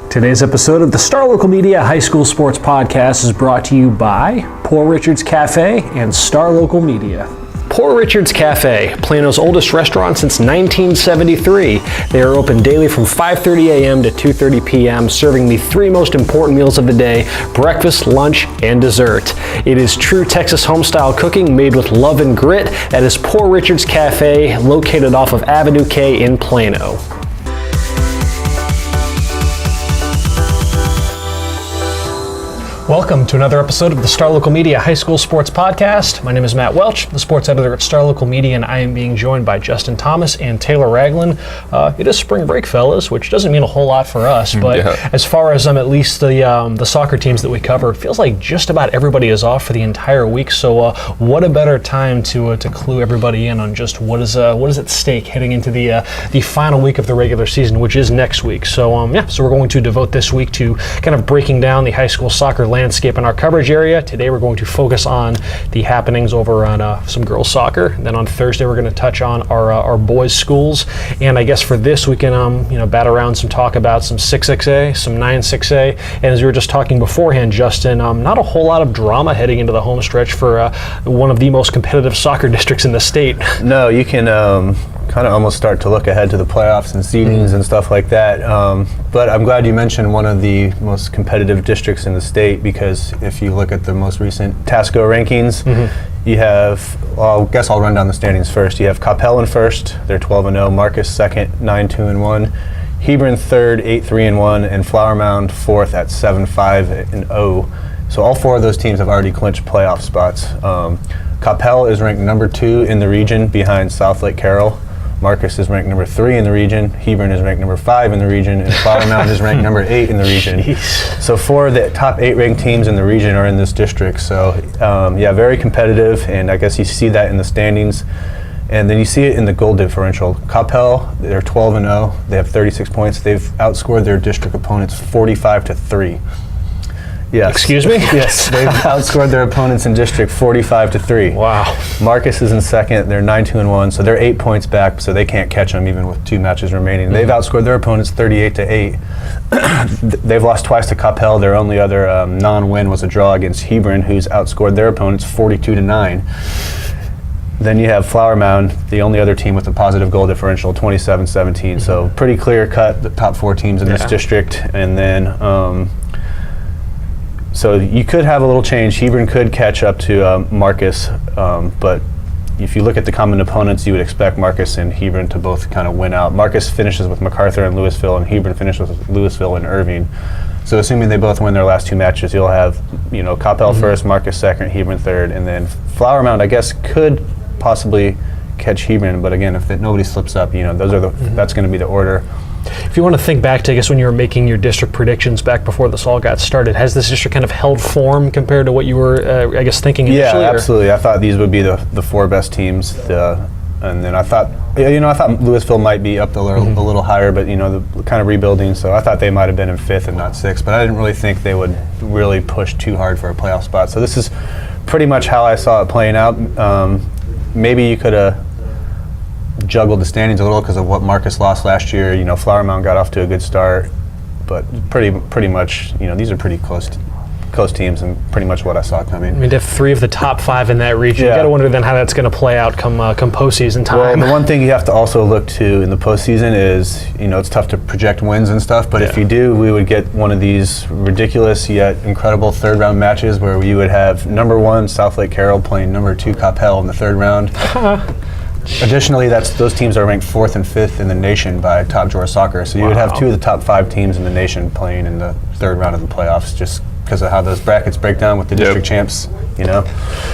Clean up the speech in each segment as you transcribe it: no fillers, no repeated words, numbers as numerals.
Today's episode of the Star Local Media High School Sports Podcast is brought to you by Poor Richard's Cafe and Star Local Media. Poor Richard's Cafe, Plano's oldest restaurant since 1973. They are open daily from 5:30 a.m. to 2:30 p.m., serving the three most important meals of the day: breakfast, lunch, and dessert. It is true Texas home-style cooking made with love and grit. That is Poor Richard's Cafe, located off of Avenue K in Plano. Welcome to another episode of the Star Local Media High School Sports Podcast. My name is Matt Welch, the sports editor at Star Local Media, and I am being joined by Justin Thomas and Taylor Ragland. It is spring break, fellas, which doesn't mean a whole lot for us, but as far as at least the soccer teams that we cover, it feels like just about everybody is off for the entire week. So what a better time to clue everybody in on just what is at stake heading into the final week of the regular season, which is next week. So so we're going to devote this week to kind of breaking down the high school soccer landscape in our coverage area. Today we're going to focus on the happenings over on some girls soccer. And then on Thursday we're going to touch on our boys schools. And I guess for this we can bat around some talk about some 6XA, some 9-6A. And as we were just talking beforehand, Justin, not a whole lot of drama heading into the home stretch for one of the most competitive soccer districts in the state. No, you can kind of almost start to look ahead to the playoffs and seedings and stuff like that. But I'm glad you mentioned one of the most competitive districts in the state, because if you look at the most recent TASCO rankings, you have, well, I guess I'll run down the standings first. You have Coppell in first, they're 12-0, Marcus second, 9-2-1, Hebron third, 8-3-1, and Flower Mound fourth at 7-5-0. So all four of those teams have already clinched playoff spots. Coppell is ranked number 2 in the region behind South Lake Carroll. Marcus is ranked number 3 in the region. Hebron is ranked number 5 in the region, and Flower Mound is ranked number 8 in the region. Jeez. So 4 of the top 8 ranked teams in the region are in this district. So very competitive, and I guess you see that in the standings. And then you see it in the goal differential. Coppell, they're 12-0. They have 36 points. They've outscored their district opponents 45-3. Yes. Excuse me? Yes, they've outscored their opponents in district 45-3. Wow. Marcus is in second. They're 9-2-1, so they're 8 points back, so they can't catch them even with 2 matches remaining. They've outscored their opponents 38-8. They've lost twice to Coppell. Their only other non-win was a draw against Hebron, who's outscored their opponents 42-9. Then you have Flower Mound, the only other team with a positive goal differential, 27-17. So pretty clear cut, the top 4 teams in this district. And then so you could have a little change. Hebron could catch up to Marcus, but if you look at the common opponents, you would expect Marcus and Hebron to both kind of win out. Marcus finishes with MacArthur and Louisville, and Hebron finishes with Louisville and Irving. So assuming they both win their last 2 matches, you'll have Coppell first, Marcus second, Hebron third, and then Flower Mound, I guess, could possibly catch Hebron, but again, if nobody slips up, those are that's going to be the order. If you want to think back to, I guess, when you were making your district predictions back before this all got started, has this district kind of held form compared to what you were, thinking initially? Yeah, absolutely. I thought these would be the 4 best teams, and then I thought, I thought Louisville might be up a little higher, but the kind of rebuilding, so I thought they might have been in 5th and not 6th, but I didn't really think they would really push too hard for a playoff spot. So this is pretty much how I saw it playing out. Maybe you could have juggled the standings a little because of what Marcus lost last year. Flower Mound got off to a good start, but pretty much, these are pretty close teams, and pretty much what I saw coming. I mean, to have 3 of the top 5 in that region, you got to wonder then how that's going to play out come postseason time. Well, the one thing you have to also look to in the postseason is, it's tough to project wins and stuff, but if you do, we would get one of these ridiculous yet incredible 3rd round matches where you would have number 1 South Lake Carroll playing number 2 Coppell in the 3rd round. Additionally, those teams are ranked 4th and 5th in the nation by Top Drawer Soccer. So you would have 2 of the top 5 teams in the nation playing in the 3rd round of the playoffs, just because of how those brackets break down with the district champs,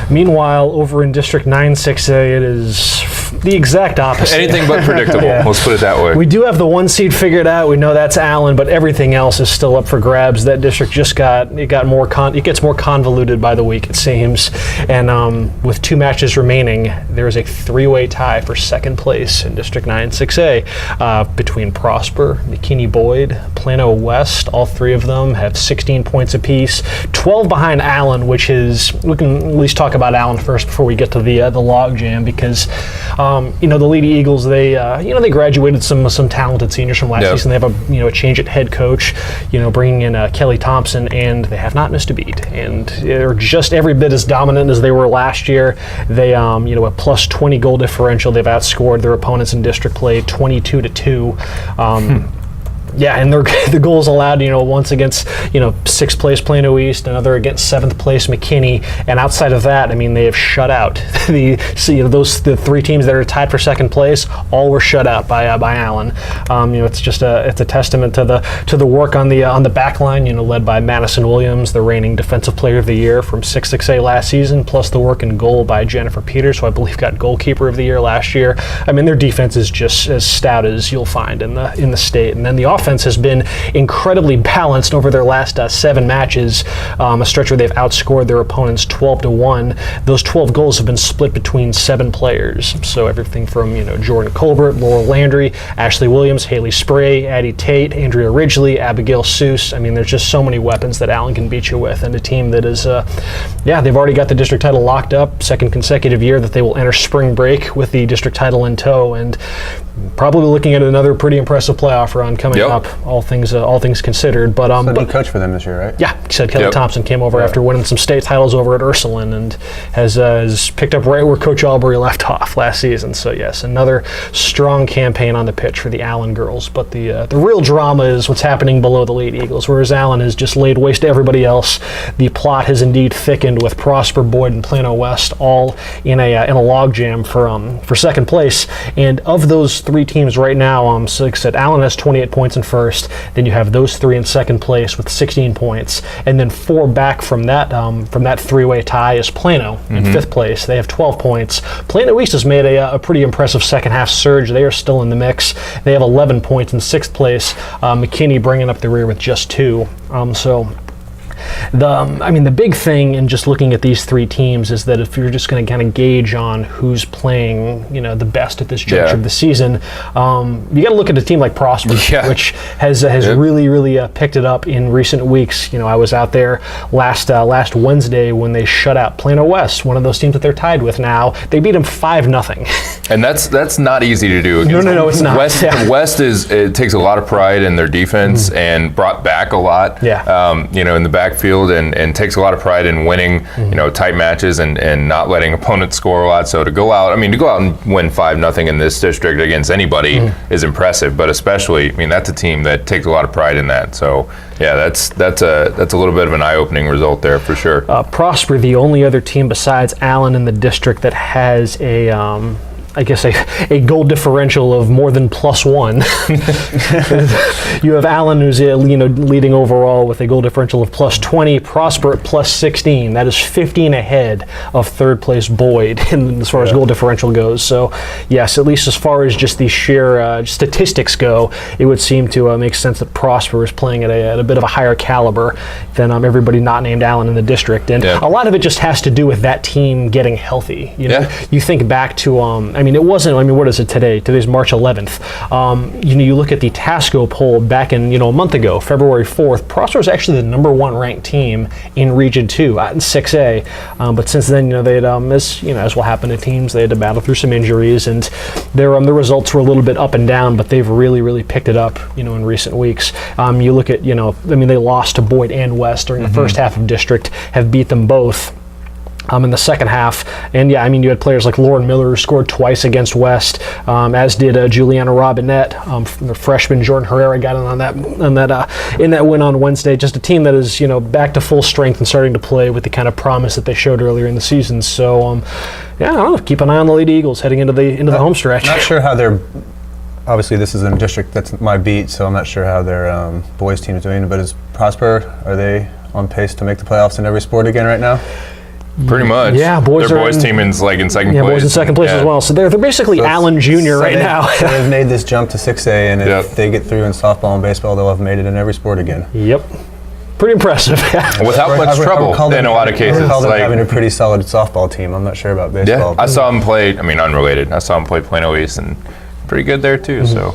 Meanwhile, over in District 9-6A, it is the exact opposite. Anything but predictable, let's put it that way. We do have the 1 seed figured out. We know that's Allen, but everything else is still up for grabs. That district just gets more convoluted by the week, it seems. And with 2 matches remaining, there is a 3-way tie for 2nd place in District 9-6A between Prosper, McKinney Boyd, Plano West. All 3 of them have 16 points apiece. 12 behind Allen, which is, we can at least talk about Allen first before we get to the log jam, because The Lady Eagles, they graduated some talented seniors from last season. They have a change at head coach, bringing in Kelly Thompson, and they have not missed a beat, and they're just every bit as dominant as they were last year. They a plus 20 goal differential. They've outscored their opponents in district play 22-2. Yeah, and the goals allowed, once against, 6th place Plano East, another against 7th place McKinney, and outside of that, they have shut out the 3 teams that are tied for 2nd place. All were shut out by Allen. It's just it's a testament to the work on the back line, led by Madison Williams, the reigning Defensive Player of the Year from 6A last season, plus the work in goal by Jennifer Peters, who I believe got Goalkeeper of the Year last year. Their defense is just as stout as you'll find in the state, and then the offense has been incredibly balanced over their last 7 matches, a stretch where they've outscored their opponents 12-1. Those 12 goals have been split between 7 players, so everything from Jordan Colbert, Laurel Landry, Ashley Williams, Haley Spray, Addie Tate, Andrea Ridgely, Abigail Seuss. There's just so many weapons that Allen can beat you with, and a team that is they've already got the district title locked up, 2nd consecutive year that they will enter spring break with the district title in tow, and probably looking at another pretty impressive playoff run coming up, all things considered. But new coach for them this year, right? Yeah, said Kelly Thompson came over after winning some state titles over at Ursuline, and has picked up right where Coach Albury left off last season. So yes, another strong campaign on the pitch for the Allen girls. But the real drama is what's happening below the Lady Eagles, whereas Allen has just laid waste to everybody else. The plot has indeed thickened with Prosper, Boyd, and Plano West all in a logjam for 2nd place. And of those 3 teams right now, so like I said, Allen has 28 points in 1st. Then you have those 3 in 2nd place with 16 points, and then 4 back from that 3-way tie is Plano in 5th place. They have 12 points. Plano East has made a pretty impressive second half surge. They are still in the mix. They have 11 points in 6th place. McKinney bringing up the rear with just 2. The big thing in just looking at these 3 teams is that if you're just going to kind of gauge on who's playing, the best at this juncture of the season, you got to look at a team like Prosper, which has really picked it up in recent weeks. I was out there last Wednesday when they shut out Plano West, one of those teams that they're tied with now. They beat them 5-0. And that's not easy to do. No, it's not. West it takes a lot of pride in their defense and brought back a lot. In the backfield and takes a lot of pride in winning, tight matches and not letting opponents score a lot. So to go out and win 5-0 in this district against anybody is impressive. But especially, that's a team that takes a lot of pride in that. So yeah, that's a little bit of an eye-opening result there for sure. Prosper, the only other team besides Allen in the district that has a goal differential of more than +1. You have Allen, who's leading overall with a goal differential of +20. Prosper at +16. That is 15 ahead of 3rd place Boyd as far as goal differential goes. So yes, at least as far as just the sheer statistics go, it would seem to make sense that Prosper is playing at a bit of a higher caliber than everybody not named Allen in the district. And a lot of it just has to do with that team getting healthy. You think back to it wasn't, what is it today? Today's March 11th. You look at the Tasco poll back in, a month ago, February 4th, Prosper was actually the number 1 ranked team in Region 2, in 6A. But since then, they had, as will happen to teams, they had to battle through some injuries, and their results were a little bit up and down, but they've really picked it up, in recent weeks. You look at, they lost to Boyd and West during the first half of district, have beat them both in the second half. And you had players like Lauren Miller, who scored twice against West, as did Juliana Robinette. The freshman Jordan Herrera got in in that win on Wednesday. Just a team that is back to full strength and starting to play with the kind of promise that they showed earlier in the season. So I don't know, keep an eye on the Lady Eagles heading into the home stretch. Not sure how they're. Obviously, this is a district that's my beat, so I'm not sure how their boys team is doing. But is Prosper, are they on pace to make the playoffs in every sport again right now? Pretty much. Yeah, boys their boys team is in 2nd place. Yeah, boys in 2nd place as well. So they're basically Allen Jr. right now. So they've made this jump to 6A, and if they get through in softball and baseball, they'll have made it in every sport again. Yep. Pretty impressive. Without much trouble in a lot of cases. I recall having a pretty solid softball team. I'm not sure about baseball. Yeah, I saw them play, unrelated. I saw them play Plano East, and pretty good there too, so.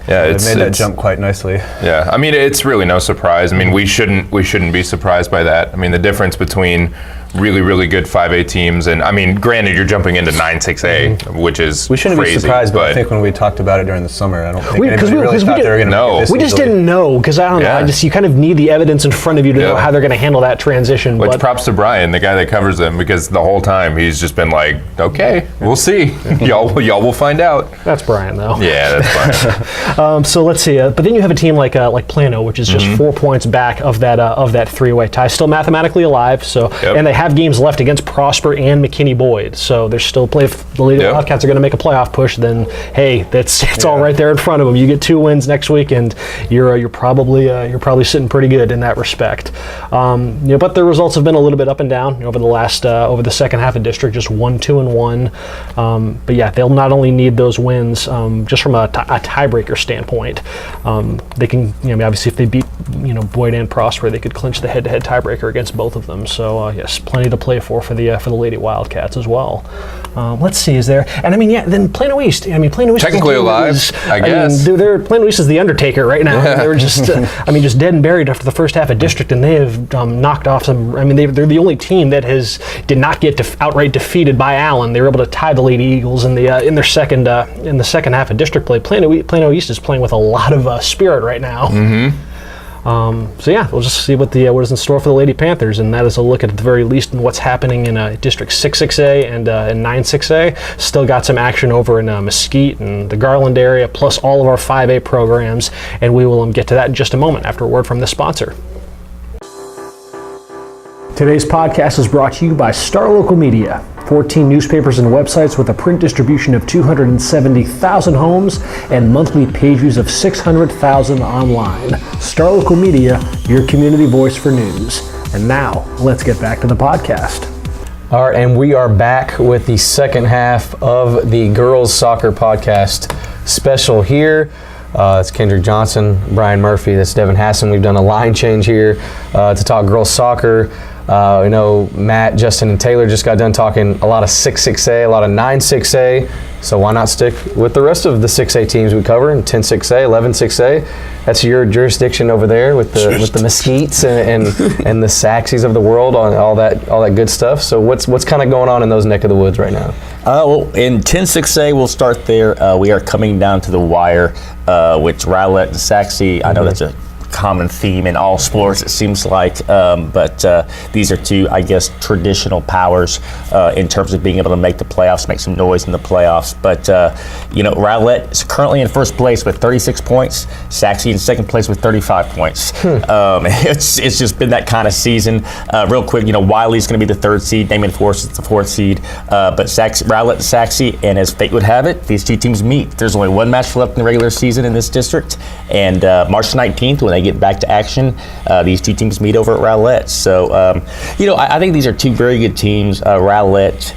Yeah, they made that jump quite nicely. Yeah, it's really no surprise. We shouldn't be surprised by that. The difference between really, really good 5A teams. And I mean, granted, you're jumping into 9-6A, which is We shouldn't crazy, be surprised, but I think when we talked about it during the summer, I don't think Because anybody really thought they were going to make it this we just easily. didn't know, because I don't know. You kind of need the evidence in front of you to know how they're going to handle that transition. Which props to Brian, the guy that covers them, because the whole time he's just been like, okay, we'll see. y'all will find out. That's Brian, though. Yeah, that's Brian. So let's see. But then you have a team like Plano, which is just 4 points back of that three-way tie, still mathematically alive. So and they have games left against Prosper and McKinney Boyd. So there's still play. If the Lady Wildcats are going to make a playoff push, then hey, it's all right there in front of them. You get 2 wins next week, and you're probably sitting pretty good in that respect. But the results have been a little bit up and down over the second half of district, just 1-2-1. But yeah, they'll not only need those wins just from a tiebreaker standpoint. They can, obviously, if they beat Boyd and Prosper, they could clinch the head-to-head tiebreaker against both of them. So yes, plenty to play for the Lady Wildcats as well. Let's see, is there? And then Plano East. Plano East technically alive, I guess. Plano East is the Undertaker right now. Yeah. They were just, just dead and buried after the first half of district, and they have knocked off some. They're the only team that did not get outright defeated by Allen. They were able to tie the Lady Eagles in the second half of district play. Plano East is playing with a lot of spirit right now. So yeah, we'll just see what is in store for the Lady Panthers, and that is a look at the very least in what's happening in District 6-6A and 9-6A. Still got some action over in Mesquite and the Garland area, plus all of our 5A programs, and we will get to that in just a moment after a word from this sponsor. Today's podcast is brought to you by Star Local Media. 14 newspapers and websites with a print distribution of 270,000 homes and monthly page views of 600,000 online. Star Local Media, your community voice for news. And now, let's get back to the podcast. All right, and we are back with the second half of the Girls Soccer Podcast special here. It's Kendrick Johnson, Brian Murphy, that's Devin Hassan. We've done a line change here to talk girls soccer. We know Matt, Justin, and Taylor just got done talking a lot of 6-6A, a lot of 9-6A. So why not stick with the rest of the 6A teams we cover in 10-6A, 11-6A? That's your jurisdiction over there with the Mesquites and the Saxes of the world, on all that good stuff. So what's kind of going on in those neck of the woods right now? Well, in 10-6A, we'll start there. We are coming down to the wire, which Rowlett and Sachse. I know that's a common theme in all sports, it seems like, but these are two, I guess, traditional powers in terms of being able to make the playoffs, make some noise in the playoffs. But Rowlett is currently in first place with 36 points, Sachse in second place with 35 points. It's just been that kind of season. Real quick, Wiley's going to be the third seed, Damien Force is the fourth seed, but Rowlett and Sachse, and as fate would have it, these two teams meet. There's only one match left in the regular season in this district, and March 19th, when they get back to action, these two teams meet over at Rowlett. So, I think these are two very good teams. Rowlett,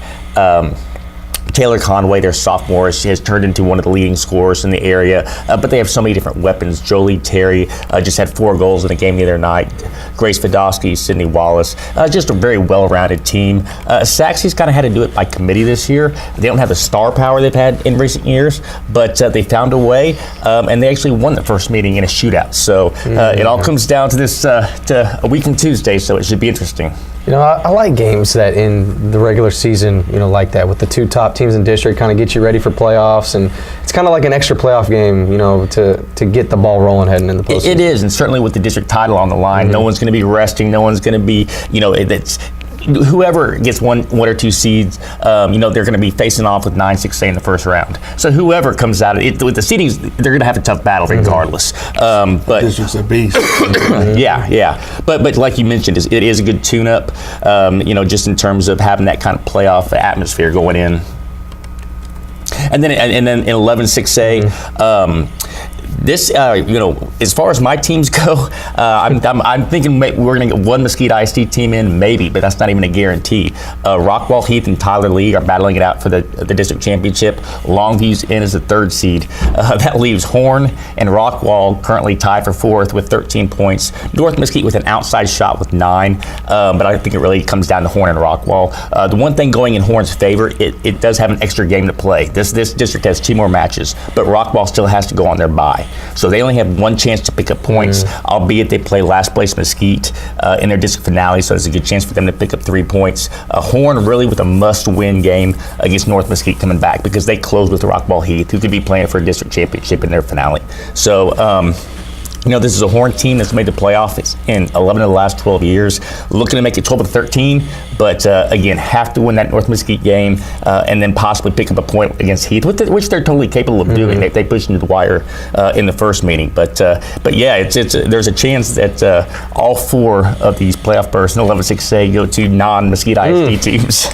Taylor Conway, their sophomore, has turned into one of the leading scorers in the area, but they have so many different weapons. Jolie Terry just had 4 goals in a game the other night. Grace Fedosky, Sydney Wallace, just a very well-rounded team. Sachse's kind of had to do it by committee this year. They don't have the star power they've had in recent years, but they found a way, and they actually won the first meeting in a shootout. So it all comes down to this to a week from Tuesday, so it should be interesting. I like games that in the regular season, like that, with the two top teams in district, kind of get you ready for playoffs, and it's kind of like an extra playoff game, to get the ball rolling heading in the postseason. It is, and certainly with the district title on the line, no one's going to be resting, no one's going to be, it's whoever gets one or two seeds, they're going to be facing off with 9-6A in the first round. So whoever comes out of it, with the seedings, they're going to have a tough battle regardless. But it's just a beast. yeah. But like you mentioned, it is a good tune-up. Just in terms of having that kind of playoff atmosphere going in. And then in 11-6A. This, as far as my teams go, I'm thinking we're going to get one Mesquite ISD team in, maybe, but that's not even a guarantee. Rockwall Heath and Tyler Lee are battling it out for the district championship. Longview's in as the third seed. That leaves Horn and Rockwall currently tied for fourth with 13 points. North Mesquite with an outside shot with 9, but I think it really comes down to Horn and Rockwall. The one thing going in Horn's favor, it does have an extra game to play. This district has 2 more matches, but Rockwall still has to go on their bye. tie. So they only have one chance to pick up points, albeit they play last place Mesquite in their district finale, so there's a good chance for them to pick up 3 points. Horn really with a must-win game against North Mesquite coming back, because they closed with Rockball Heath, who could be playing for a district championship in their finale. So, this is a Horn team that's made the playoffs in 11 of the last 12 years, looking to make it 12 of 13, but again, have to win that North Mesquite game and then possibly pick up a point against Heath, which they're totally capable of doing. They pushed into the wire in the first meeting, but yeah, there's a chance that all 4 of these playoff berths in 11-6A go to non-Mesquite ISD teams.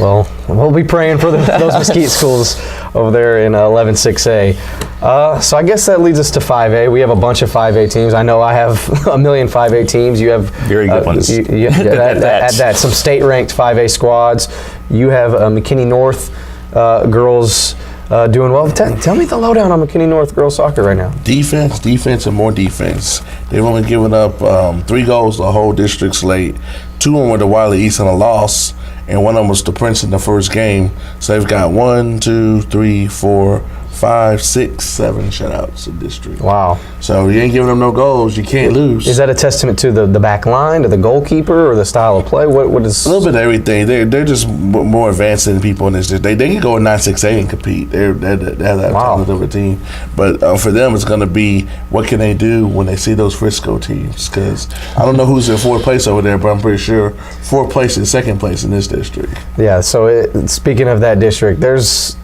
Well, we'll be praying for those Mesquite schools over there in 11-6A. So I guess that leads us to 5A. We have a bunch of 5A teams. I know I have a million 5A teams. You have very good ones. At that, some state-ranked 5A squads. You have McKinney North girls doing well. Tell me the lowdown on McKinney North girls soccer right now. Defense, and more defense. They've only given up 3 goals the whole district slate. 2 of them were to Wiley East in a loss, and one of them was to Prince in the first game. So they've got 1, 2, 3, 4, 5, 6, 7 shutouts in district. Wow. So you ain't giving them no goals, you can't lose. Is that a testament to the back line, to the goalkeeper, or the style of play? What is a little bit of everything. They're just more advanced than people in this district. They can go in 9-6A and compete. They have that talent of a team. But for them, it's going to be what can they do when they see those Frisco teams? Because I don't know who's in 4th place over there, but I'm pretty sure 4th place and 2nd place in this district. Yeah. So speaking of that district, there's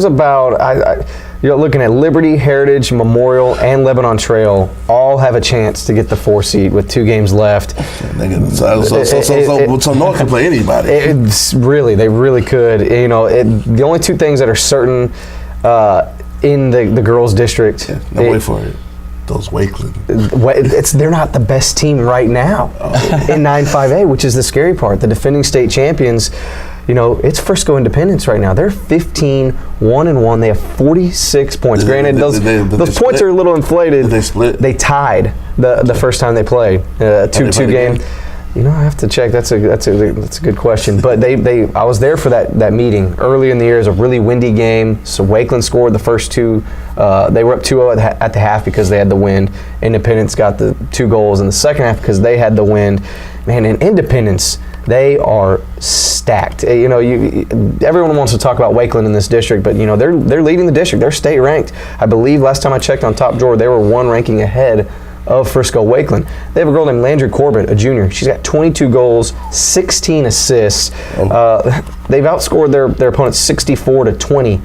about you're looking at Liberty, Heritage, Memorial, and Lebanon Trail all have a chance to get the 4 seed with 2 games left. So North can play anybody. They really could. The only 2 things that are certain in the girls' district. Yeah, wait for it. Those Wakeland. They're not the best team right now in 9-5A, which is the scary part. The defending state champions. It's Frisco Independence right now. They're 15-1-1. They have 46 points. Granted, those points are a little inflated. Did they split? They tied the first time they played. 2-2 game. I have to check. That's a good question. But I was there for that meeting early in the year. It was a really windy game. So Wakeland scored the first 2. They were up 2-0 at the half because they had the wind. Independence got the 2 goals in the second half because they had the wind. Man, in Independence, they are stacked. Everyone wants to talk about Wakeland in this district, but they're leading the district. They're state ranked. I believe last time I checked on Top Drawer, they were 1 ranking ahead of Frisco Wakeland. They have a girl named Landry Corbett, a junior. She's got 22 goals, 16 assists. They've outscored their opponents 64-20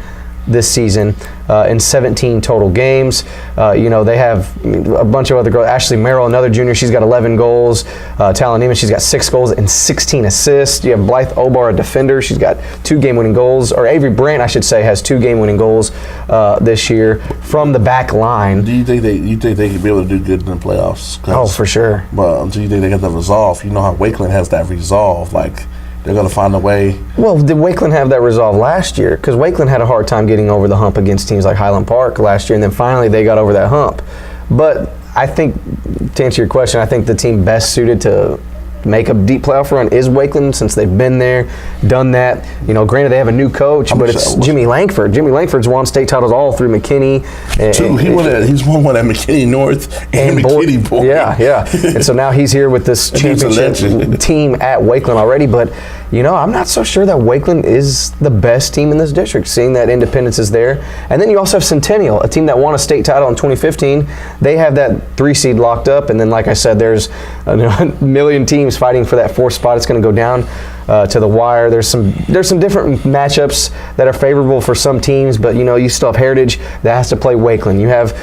this season in 17 total games. They have a bunch of other girls. Ashley Merrill, another junior, she's got 11 goals. Talon Neiman, she's got 6 goals and 16 assists. You have Blythe Obar, a defender. She's got 2 game-winning goals. Or Avery Brandt, I should say, has 2 game-winning goals this year from the back line. Do you think they could be able to do good in the playoffs? Oh, for sure. But until you think they get the resolve, you know how Wakeland has that resolve, they're going to find a way. Well, did Wakeland have that resolve last year? Because Wakeland had a hard time getting over the hump against teams like Highland Park last year, and then finally they got over that hump. But I think, to answer your question, I think the team best suited to make a deep playoff run is Wakeland, since they've been there, done that. Granted they have a new coach, but it's Jimmy Langford. Jimmy Langford's won state titles all through McKinney. He's won one at McKinney North and McKinney Boy. Yeah. And so now he's here with this championship team at Wakeland already. But I'm not so sure that Wakeland is the best team in this district, seeing that Independence is there. And then you also have Centennial, a team that won a state title in 2015. They have that 3 seed locked up. And then, like I said, there's a million teams fighting for that 4th spot. It's going to go down to the wire. There's some different matchups that are favorable for some teams, but you still have Heritage that has to play Wakeland. You have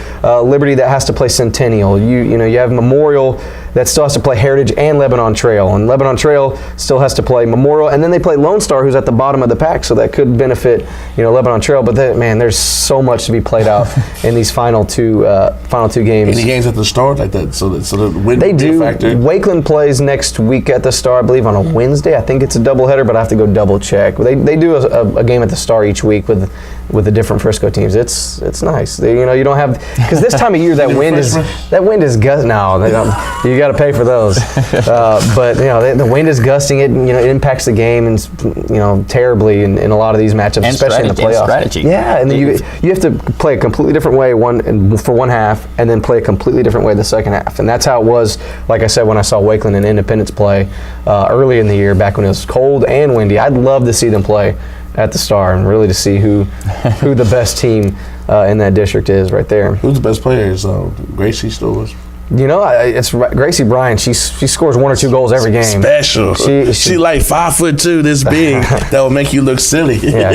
Liberty that has to play Centennial. You have Memorial that still has to play Heritage and Lebanon Trail, and Lebanon Trail still has to play Memorial, and then they play Lone Star, who's at the bottom of the pack, so that could benefit Lebanon Trail. But there's so much to be played out in these final two games. Any games at the start like that, so the win they would be do. a factor. Wakeland plays next week at the Star, I believe, on a Wednesday. I think it's a doubleheader, but I have to go double check. They do a game at the Star each week with with the different Frisco teams. It's nice. You don't have, because this time of year that wind is gusting. No, you got to pay for those. But the wind is gusting. It impacts the game and terribly in a lot of these matchups, and especially in the playoffs. Strategy. Yeah, and then you have to play a completely different way for one half, and then play a completely different way the second half. And that's how it was. Like I said, when I saw Wakeland and Independence play early in the year, back when it was cold and windy, I'd love to see them play at the Star and really to see who the best team in that district is right there. Who's the best player? Gracie Stores. It's Gracie Bryant. She scores 1 or 2 goals every game. Special. She like 5'2", this big. That will make you look silly. Yeah,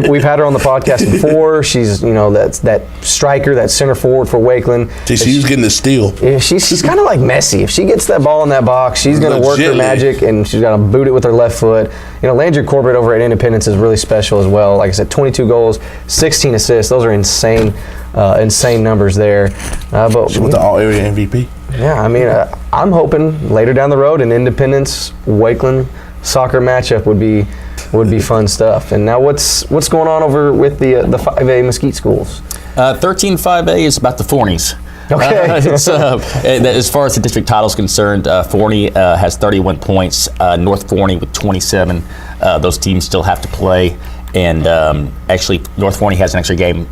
we've had her on the podcast before. She's that striker, that center forward for Wakeland. She's getting the steal. Yeah, she's kind of like Messi. If she gets that ball in that box, she's going to work her magic, and she's got to boot it with her left foot. Landry Corbett over at Independence is really special as well. Like I said, 22 goals, 16 assists. Those are insane numbers there. But she was the all-area MVP. Yeah, I'm hoping later down the road an Independence Wakeland soccer matchup would be fun stuff. And now what's going on over with the 5A Mesquite schools? 13-5A is about the Forneys. Okay. As far as the district title is concerned, Forney has 31 points, North Forney with 27. Those teams still have to play. And actually, North Forney has an extra game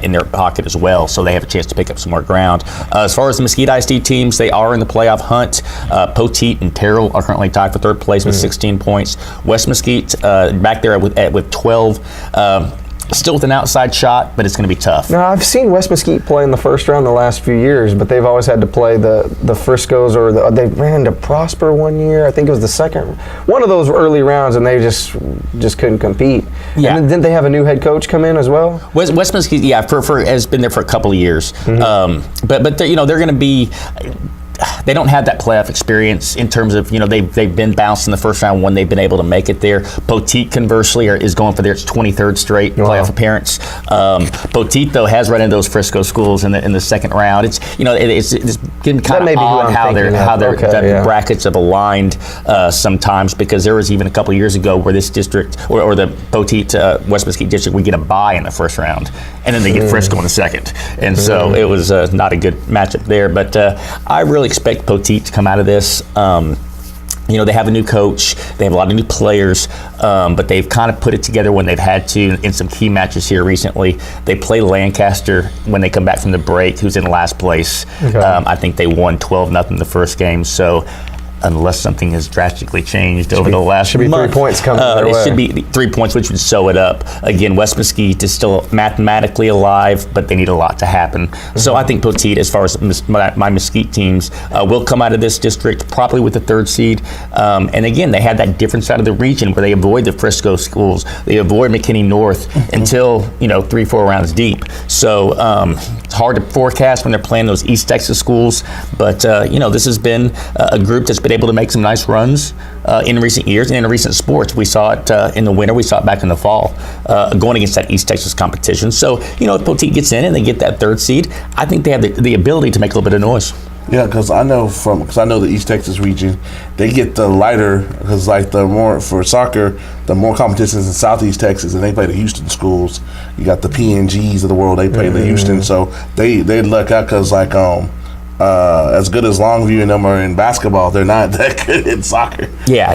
in their pocket as well, so they have a chance to pick up some more ground. As far as the Mesquite ISD teams, they are in the playoff hunt. Poteet and Terrell are currently tied for third place with 16 points. West Mesquite back there with 12. Still with an outside shot, but it's going to be tough. Now, I've seen West Mesquite play in the first round the last few years, but they've always had to play the Friscos, or they ran to Prosper one year. I think it was the second one of those early rounds, and they just couldn't compete. Yeah. And didn't they have a new head coach come in as well? West Mesquite, has been there for a couple of years. But they're going to be. They don't have that playoff experience in terms of, they've been bounced in the first round when they've been able to make it there. Poteet, conversely, is going for their 23rd straight playoff appearance. Poteet, though, has run into those Frisco schools in the second round. It's getting kind of odd how their brackets have aligned sometimes, because there was even a couple of years ago where this district or the Poteet West Mesquite district would get a bye in the first round, and then they get Frisco in the second. And so it was not a good matchup there. But I really expect Poteet to come out of this. They have a new coach, they have a lot of new players, but they've kind of put it together when they've had to in some key matches here recently. They play Lancaster when they come back from the break, who's in last place. Okay. I think they won 12-0 the first game, so unless something has drastically changed over the last month. Should be 3 points coming their way. It should be 3 points, which would sew it up. Again, West Mesquite is still mathematically alive, but they need a lot to happen. So I think Poteet, as far as my Mesquite teams, will come out of this district probably with the 3rd seed. And again, they have that different side of the region where they avoid the Frisco schools. They avoid McKinney North until 3-4 rounds deep. So it's hard to forecast when they're playing those East Texas schools. But this has been a group that's been able to make some nice runs in recent years and in recent sports. We saw it in the winter. We saw it back in the fall, going against that East Texas competition. So, if Poteet gets in and they get that 3rd seed, I think they have the ability to make a little bit of noise. Yeah, because I know the East Texas region, they get the lighter, because for soccer, the more competitions in Southeast Texas, and they play the Houston schools. You got the PNGs of the world, they play the Houston, so they luck out because as good as Longview and them are in basketball, they're not that good in soccer. Yeah.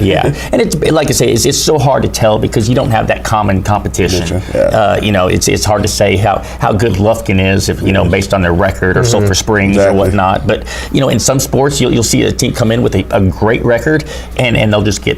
And it's like I say, it's so hard to tell because you don't have that common competition. Yeah. It's hard to say how good Lufkin is if based on their record or Sulphur Springs or whatnot. But in some sports you'll see a team come in with a great record and they'll just get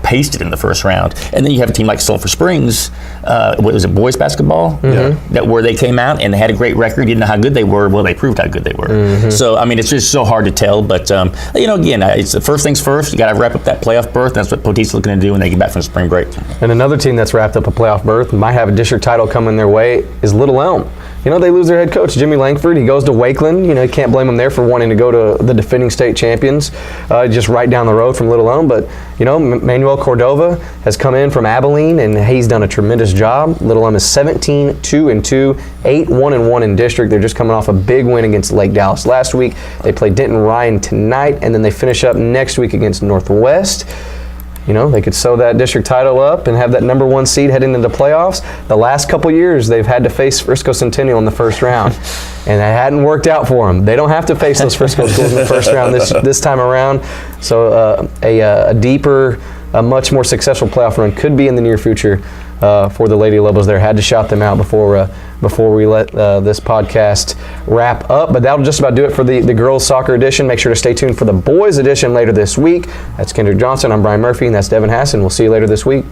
pasted in the first round. And then you have a team like Sulphur Springs, what was it, boys basketball? That where they came out and they had a great record, didn't know how good they were. Well, they proved how good they were. So, it's just so hard to tell. But, again, it's the first things first. You got to wrap up that playoff berth. That's what Poteet's looking to do when they get back from spring break. And another team that's wrapped up a playoff berth, might have a district title coming their way, is Little Elm. They lose their head coach, Jimmy Langford. He goes to Wakeland. You can't blame him there for wanting to go to the defending state champions, just right down the road from Little Elm. But, Manuel Cordova has come in from Abilene, and he's done a tremendous job. Little Elm is 17-2-2, 8-1-1 in district. They're just coming off a big win against Lake Dallas last week. They play Denton Ryan tonight, and then they finish up next week against Northwest. they could sew that district title up and have that number 1 seed heading into playoffs. The last couple years, they've had to face Frisco Centennial in the first round, and it hadn't worked out for them. They don't have to face those Frisco schools in the first round this time around. So a deeper, a much more successful playoff run could be in the near future for the Lady Lobos there. Had to shout them out before we let this podcast wrap up. But that'll just about do it for the girls soccer edition. Make sure to stay tuned for the boys edition later this week. That's Kendrick Johnson. I'm Brian Murphy, and that's Devin Hassan. We'll see you later this week.